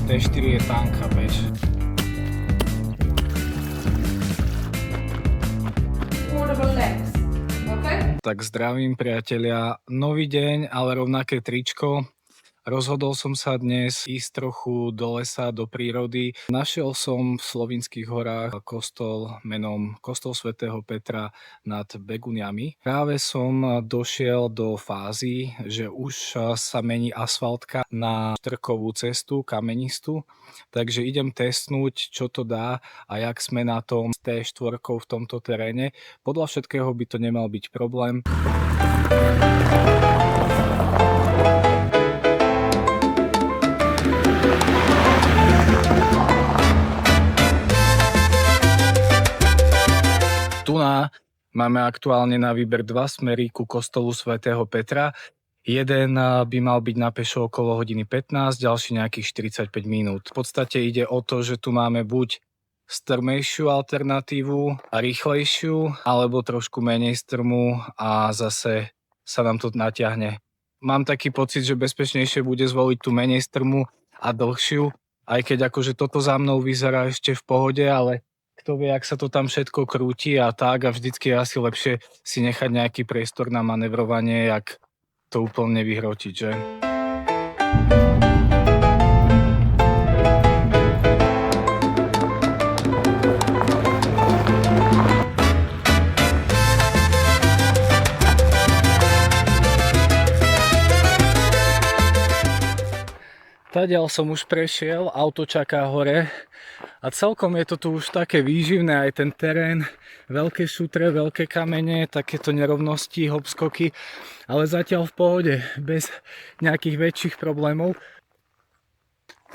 T4 je tank, chápeš? Tak zdravím priatelia, nový deň, ale rovnaké tričko. Rozhodol som sa dnes ísť trochu do lesa, do prírody. Našiel som v Slovinských horách kostol menom Kostol svätého Petra nad Beguniami. Práve som došiel do fázy, že už sa mení asfaltka na štrkovú cestu, kamenistú. Takže idem testnúť, čo to dá a jak sme na tom s T4 v tomto teréne. Podľa všetkého by to nemal byť problém. Máme aktuálne na výber dva smery ku kostolu svätého Petra. Jeden by mal byť na pešo okolo hodiny 15, ďalší nejakých 45 minút. V podstate ide o to, že tu máme buď strmejšiu alternatívu a rýchlejšiu, alebo trošku menej strmú a zase sa nám to natiahne. Mám taký pocit, že bezpečnejšie bude zvoliť tú menej strmú a dlhšiu, aj keď akože toto za mnou vyzerá ešte v pohode, ale kto vie, ak sa to tam všetko krúti a tak, a vždycky je asi lepšie si nechať nejaký priestor na manevrovanie, jak to úplne vyhrotiť, že? Tadiaľ som už prešiel, auto čaká hore a celkom je to tu už také výživné, aj ten terén, veľké šutre, veľké kamene, takéto nerovnosti, hopskoky, ale zatiaľ v pohode, bez nejakých väčších problémov.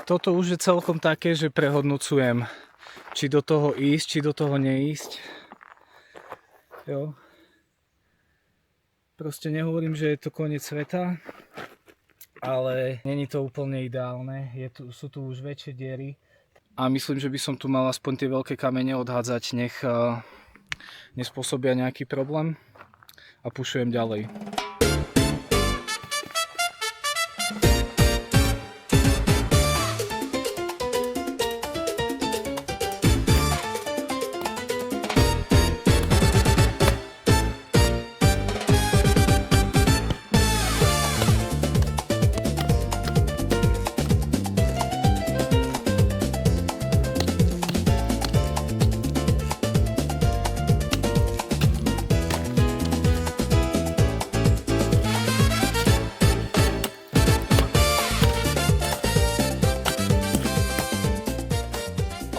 Toto už je celkom také, že prehodnocujem, či do toho ísť, či do toho neísť. Jo. Proste nehovorím, že je to koniec sveta, ale není to úplne ideálne, sú tu už väčšie diery a myslím, že by som tu mal aspoň tie veľké kamene odhádzať, nech nespôsobia nejaký problém a pušujem ďalej.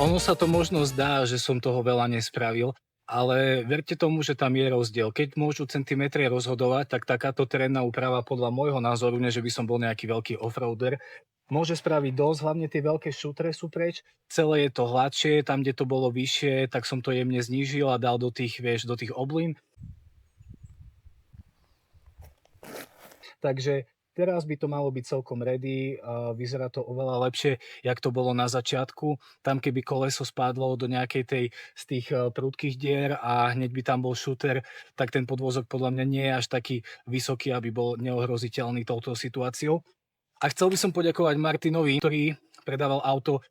Ono sa to možno zdá, že som toho veľa nespravil, ale verte tomu, že tam je rozdiel. Keď môžu centimetre rozhodovať, tak takáto terénna úprava podľa môjho názoru, ne že by som bol nejaký veľký offroader, môže spraviť dosť, hlavne tie veľké šutre sú preč. Celé je to hladšie, tam, kde to bolo vyššie, tak som to jemne znížil a dal do tých, do tých oblín. Takže teraz by to malo byť celkom ready, vyzerá to oveľa lepšie, jak to bolo na začiatku. Tam keby koleso spadlo do nejakej z tých prudkých dier a hneď by tam bol šúter, tak ten podvozok podľa mňa nie je až taký vysoký, aby bol neohroziteľný touto situáciou. A chcel by som poďakovať Martinovi, ktorý predával auto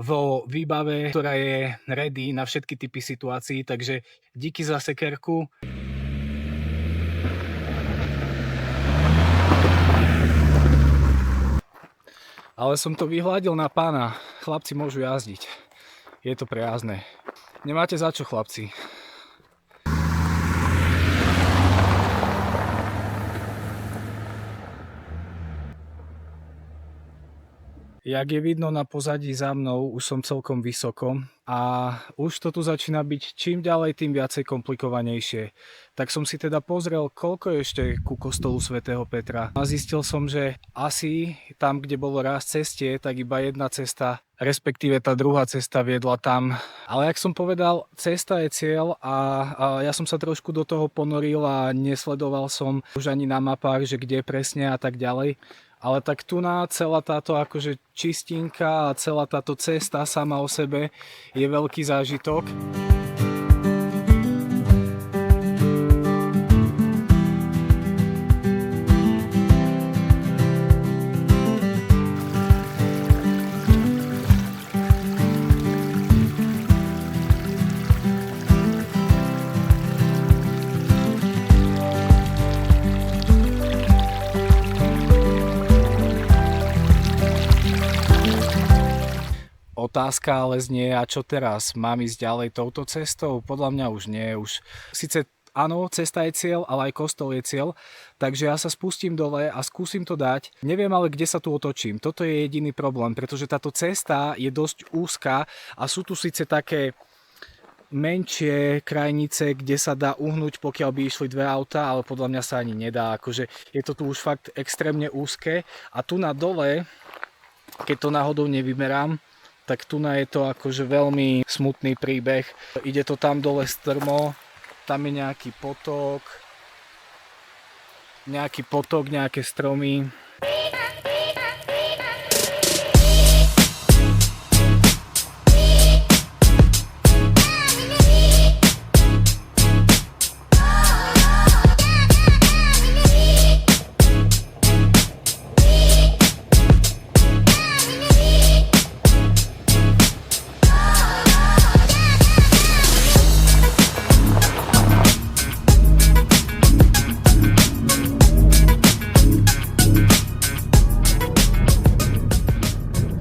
vo výbave, ktorá je ready na všetky typy situácií, takže díky za sekerku. Ale som to vyhľadil na pána. Chlapci môžu jazdiť. Je to prejazdné. Nemáte za čo, chlapci. Jak je vidno na pozadí za mnou, už som celkom vysoko a už to tu začína byť čím ďalej, tým viacej komplikovanejšie. Tak som si teda pozrel, koľko je ešte ku kostolu svätého Petra. A zistil som, že asi tam, kde bolo raz cestie, tak iba jedna cesta, respektíve tá druhá cesta viedla tam. Ale jak som povedal, cesta je cieľ a ja som sa trošku do toho ponoril a nesledoval som už ani na mapách, že kde presne a tak ďalej. Ale tak tu na celá táto akože čistinka a celá táto cesta sama o sebe je veľký zážitok. Otázka ale znie, a čo teraz? Mám ísť ďalej touto cestou? Podľa mňa už nie. Už síce áno, cesta je cieľ, ale aj kostol je cieľ. Takže ja sa spustím dole a skúsim to dať. Neviem ale, kde sa tu otočím. Toto je jediný problém, pretože táto cesta je dosť úzka a sú tu síce také menšie krajnice, kde sa dá uhnúť, pokiaľ by išli dve auta, ale podľa mňa sa ani nedá. Akože je to tu už fakt extrémne úzke. A tu na dole, keď to náhodou nevymerám, tak tu na je to akože veľmi smutný príbeh. Ide to tam dole strmo. Tam je nejaký potok, nejaké stromy.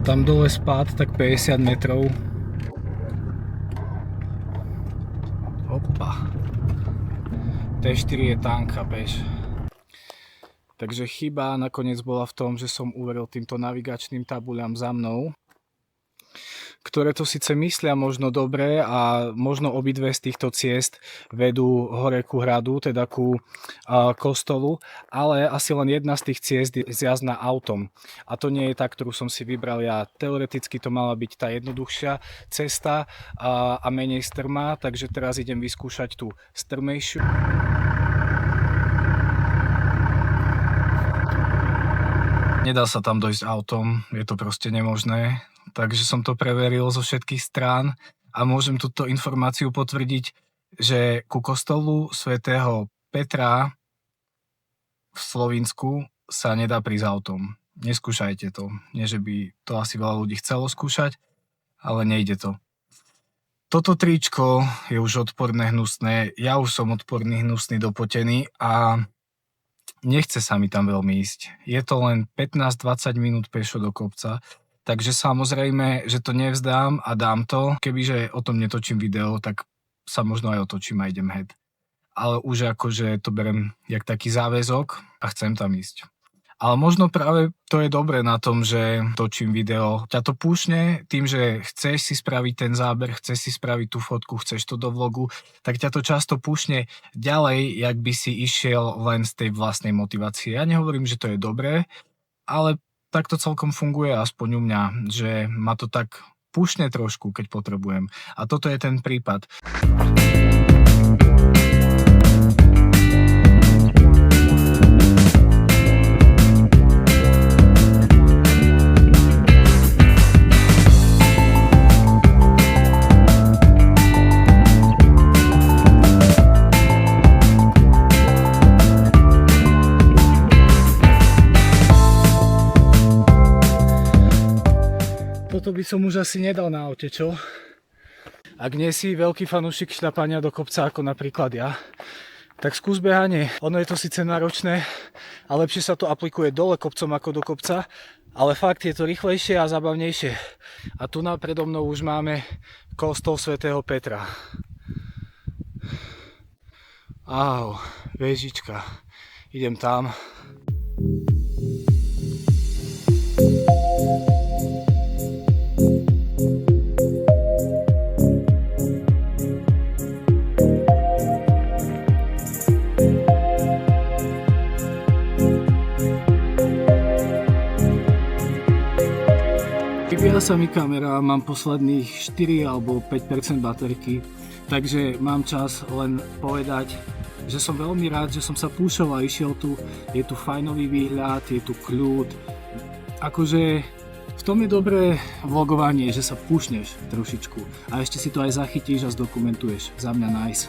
Tam dole spád tak 50 metrov. Opa. T4 je tanka, bež. Takže chyba nakoniec bola v tom, že som uveril týmto navigačným tabuľam za mnou, ktoré to síce myslia možno dobre a možno obidve z týchto ciest vedú hore ku hradu, teda ku kostolu, ale asi len jedna z tých ciest je zjazdná autom. A to nie je tá, ktorú som si vybral ja. Teoreticky to mala byť tá jednoduchšia cesta a menej strmá, takže teraz idem vyskúšať tú strmejšiu. Nedá sa tam dojsť autom, je to proste nemožné. Takže som to preveril zo všetkých strán a môžem túto informáciu potvrdiť, že ku kostolu svätého Petra v Slovinsku sa nedá prísť autom. Neskúšajte to. Nie, že by to asi veľa ľudí chcelo skúšať, ale nejde to. Toto tričko je už odporné, hnusné. Ja už som odporný, hnusný, dopotený a nechce sa mi tam veľmi ísť. Je to len 15-20 minút pešo do kopca. Takže samozrejme, že to nevzdám a dám to. Kebyže o tom netočím video, tak sa možno aj otočím a idem head. Ale už akože to berem jak taký záväzok a chcem tam ísť. Ale možno práve to je dobré na tom, že točím video. Ťa to púšne tým, že chceš si spraviť ten záber, chceš si spraviť tú fotku, chceš to do vlogu, tak ťa to často púšne ďalej, jak by si išiel len z tej vlastnej motivácie. Ja nehovorím, že to je dobré, ale tak to celkom funguje, aspoň u mňa, že ma to tak púšne trošku, keď potrebujem. A toto je ten prípad. Toto by som už asi nedal na aute, čo? Ak nie si veľký fanúšik šľapania do kopca, ako napríklad ja, tak skús behanie. Ono je to síce náročné a lepšie sa to aplikuje dole kopcom ako do kopca, ale fakt je to rýchlejšie a zábavnejšie. A tu predo mnou už máme kostol svätého Petra. Au, vežička. Idem tam. Vybíja sa mi kamera, mám posledných 4 alebo 5% baterky, takže mám čas len povedať, že som veľmi rád, že som sa púšol a išiel tu. Je tu fajnový výhľad, je tu kľud. Akože v tom je dobré vlogovanie, že sa púšneš trošičku a ešte si to aj zachytíš a zdokumentuješ. Za mňa nice.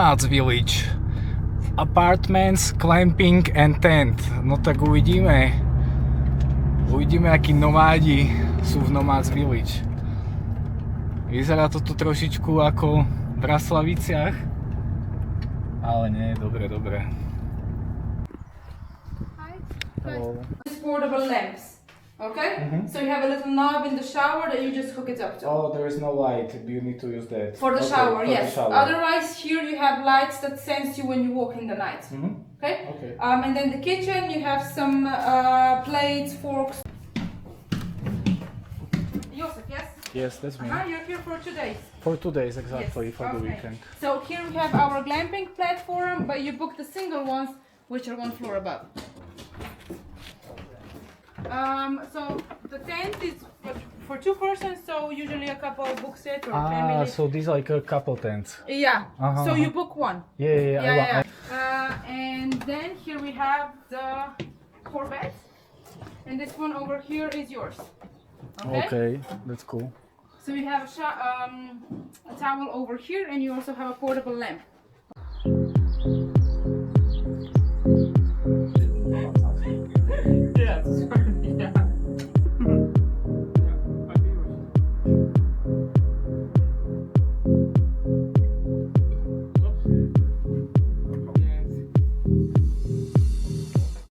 Nomads Village. Apartments, clamping and tent. No tak uvidíme. Uvidíme, akí nomádi sú v Nomads Village. Vyzerá to tu trošičku ako v Raslaviciach. Ale nie, dobre. Hi. Hello. It's portable lamps. Okay? So you have a little knob in the shower that you just hook it up to. Oh, there is no light. You need to use that. For the shower, yes. Otherwise, here you have lights that sense you when you walk in the night. Okay? Okay. And then the kitchen, you have some plates, forks. Josef, yes? Yes, that's me. You're here for 2 days. For 2 days exactly, Yes, for the okay. weekend. So here we have our glamping platform, but you book the single ones, which are 1 floor above. So the tent is for 2 persons, so usually a couple books it or family. So these are like a couple tents. Yeah. So you book one. Yeah. And then here we have the 4 beds, and this one over here is yours. Okay, that's cool. So you have a towel over here, and you also have a portable lamp. Yeah,